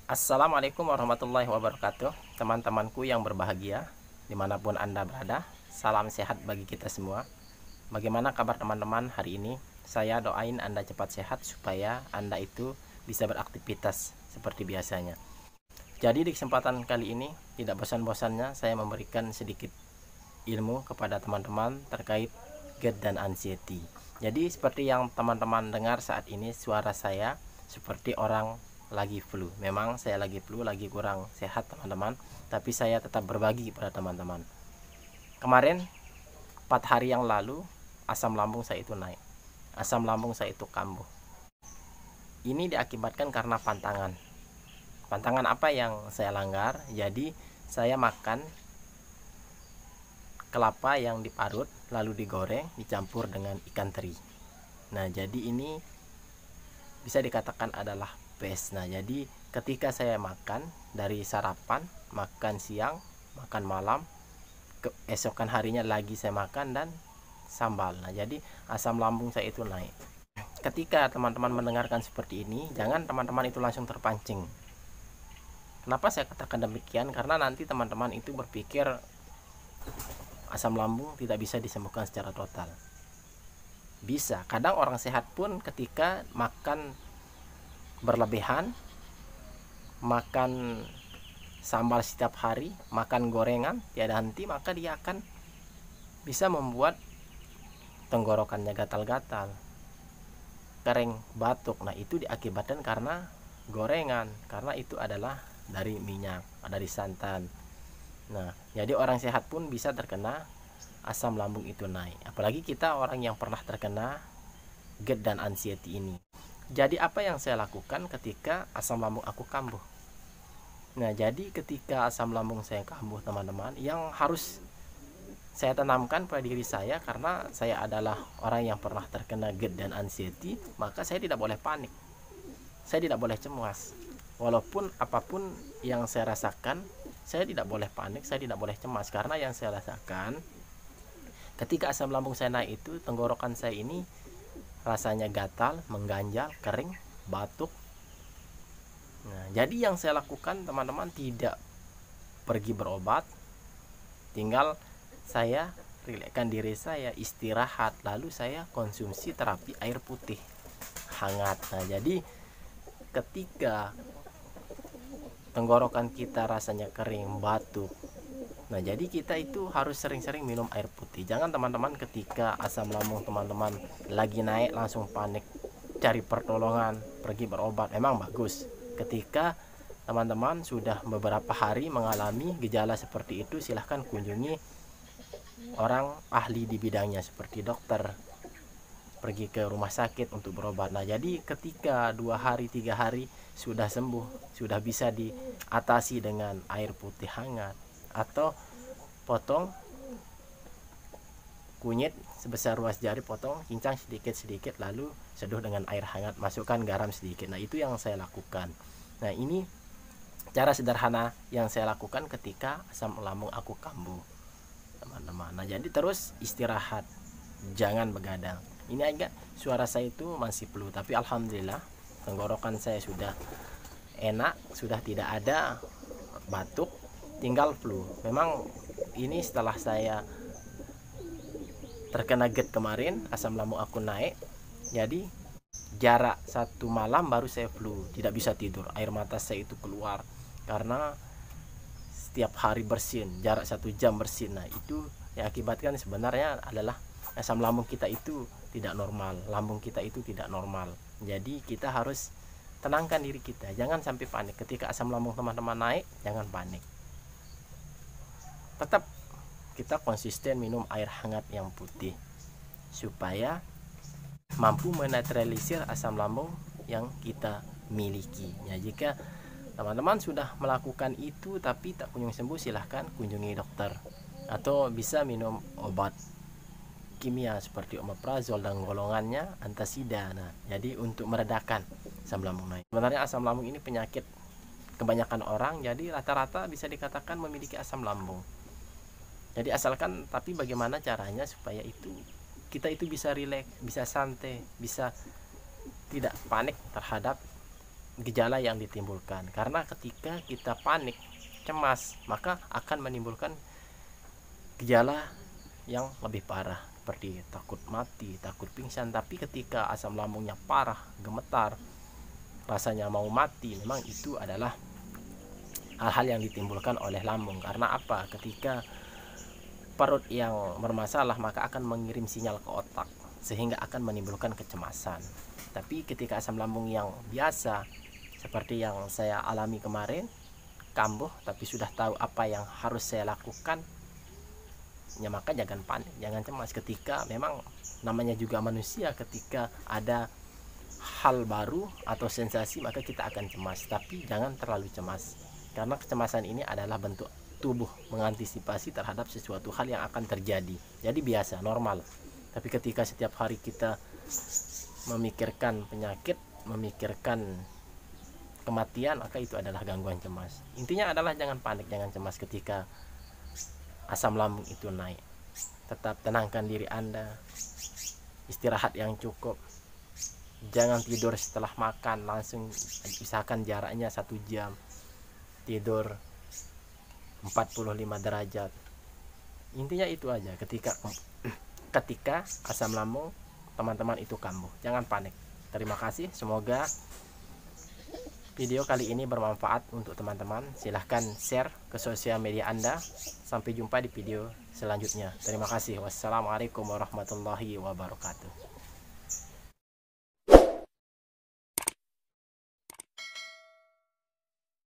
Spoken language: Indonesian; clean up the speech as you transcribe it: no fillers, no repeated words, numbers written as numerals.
Assalamualaikum warahmatullahi wabarakatuh. Teman-temanku yang berbahagia dimanapun Anda berada, salam sehat bagi kita semua. Bagaimana kabar teman-teman hari ini? Saya doain Anda cepat sehat supaya Anda itu bisa beraktivitas seperti biasanya. Jadi di kesempatan kali ini tidak bosan-bosannya saya memberikan sedikit ilmu kepada teman-teman terkait GERD dan anxiety. Jadi seperti yang teman-teman dengar saat ini, suara saya seperti orang lagi flu. Memang saya lagi flu, lagi kurang sehat teman-teman, tapi saya tetap berbagi pada teman-teman. Kemarin 4 hari yang lalu asam lambung saya itu naik, asam lambung saya itu kambuh. Ini diakibatkan karena pantangan apa yang saya langgar. Jadi saya makan kelapa yang diparut lalu digoreng dicampur dengan ikan teri. Nah, jadi ini bisa dikatakan adalah best. Nah, jadi ketika saya makan dari sarapan, makan siang, makan malam, keesokan harinya lagi saya makan dan sambal. Nah, jadi asam lambung saya itu naik. Ketika teman-teman mendengarkan seperti ini, jangan teman-teman itu langsung terpancing. Kenapa saya katakan demikian? Karena nanti teman-teman itu berpikir asam lambung tidak bisa disembuhkan secara total. Bisa, kadang orang sehat pun ketika makan berlebihan, makan sambal setiap hari, makan gorengan tiada henti, maka dia akan bisa membuat tenggorokannya gatal-gatal, kering, batuk. Nah, itu diakibatkan karena gorengan, karena itu adalah dari minyak, dari santan. Nah, jadi orang sehat pun bisa terkena asam lambung itu naik. Apalagi kita orang yang pernah terkena GERD dan anxiety ini. Jadi apa yang saya lakukan ketika asam lambung aku kambuh? Nah, jadi ketika asam lambung saya kambuh teman-teman, yang harus saya tanamkan pada diri saya, karena saya adalah orang yang pernah terkena GERD dan anxiety, maka saya tidak boleh panik, saya tidak boleh cemas. Walaupun apapun yang saya rasakan, saya tidak boleh panik, saya tidak boleh cemas. Karena yang saya rasakan ketika asam lambung saya naik itu, tenggorokan saya ini rasanya gatal, mengganjal, kering, batuk. Nah, jadi yang saya lakukan teman-teman, tidak pergi berobat, tinggal saya rilekskan diri saya, istirahat, lalu saya konsumsi terapi air putih hangat. Nah, jadi ketika tenggorokan kita rasanya kering, batuk, nah jadi kita itu harus sering-sering minum air putih. Jangan teman-teman ketika asam lambung teman-teman lagi naik langsung panik cari pertolongan, pergi berobat. Memang bagus. Ketika teman-teman sudah beberapa hari mengalami gejala seperti itu, silahkan kunjungi orang ahli di bidangnya seperti dokter, pergi ke rumah sakit untuk berobat. Nah, jadi ketika 2 hari 3 hari sudah sembuh, sudah bisa diatasi dengan air putih hangat, atau potong kunyit sebesar ruas jari, potong, cincang sedikit-sedikit, lalu seduh dengan air hangat, masukkan garam sedikit. Nah, itu yang saya lakukan. Nah, ini cara sederhana yang saya lakukan ketika asam lambung aku kambuh teman-teman. Nah, jadi terus istirahat, jangan begadang. Ini agak suara saya itu masih flu, tapi alhamdulillah tenggorokan saya sudah enak, sudah tidak ada batuk, tinggal flu. Memang ini setelah saya terkena GERD kemarin, asam lambung aku naik, jadi jarak 1 malam baru saya flu, tidak bisa tidur, air mata saya itu keluar karena setiap hari bersin, jarak 1 jam bersin. Nah, itu yang akibatkan sebenarnya adalah asam lambung kita itu tidak normal, lambung kita itu tidak normal. Jadi kita harus tenangkan diri kita, jangan sampai panik. Ketika asam lambung teman-teman naik, jangan panik, tetap kita konsisten minum air hangat yang putih supaya mampu menetralisir asam lambung yang kita miliki. Ya, jika teman-teman sudah melakukan itu tapi tak kunjung sembuh, silahkan kunjungi dokter atau bisa minum obat kimia seperti omeprazol dan golongannya antasida. Nah, jadi untuk meredakan asam lambung naik. Sebenarnya asam lambung ini penyakit kebanyakan orang, jadi rata-rata bisa dikatakan memiliki asam lambung. Jadi asalkan, tapi bagaimana caranya supaya itu kita itu bisa rileks, bisa santai, bisa tidak panik terhadap gejala yang ditimbulkan. Karena ketika kita panik, cemas, maka akan menimbulkan gejala yang lebih parah seperti takut mati, takut pingsan. Tapi ketika asam lambungnya parah, gemetar, rasanya mau mati, memang itu adalah hal-hal yang ditimbulkan oleh lambung. Karena apa? Ketika perut yang bermasalah, maka akan mengirim sinyal ke otak sehingga akan menimbulkan kecemasan. Tapi ketika asam lambung yang biasa seperti yang saya alami kemarin, kambuh tapi sudah tahu apa yang harus saya lakukan, ya maka jangan panik, jangan cemas. Ketika memang namanya juga manusia, ketika ada hal baru atau sensasi maka kita akan cemas, tapi jangan terlalu cemas, karena kecemasan ini adalah bentuk tubuh mengantisipasi terhadap sesuatu hal yang akan terjadi. Jadi biasa, normal. Tapi ketika setiap hari kita memikirkan penyakit, memikirkan kematian, maka itu adalah gangguan cemas. Intinya adalah jangan panik, jangan cemas ketika asam lambung itu naik. Tetap tenangkan diri Anda, istirahat yang cukup, jangan tidur setelah makan langsung, usahakan jaraknya 1 jam, tidur 45 derajat. Intinya itu aja. Ketika asam lambung teman-teman itu kambuh, jangan panik. Terima kasih, semoga video kali ini bermanfaat untuk teman-teman. Silahkan share ke sosial media Anda. Sampai jumpa di video selanjutnya. Terima kasih. Wassalamualaikum warahmatullahi wabarakatuh.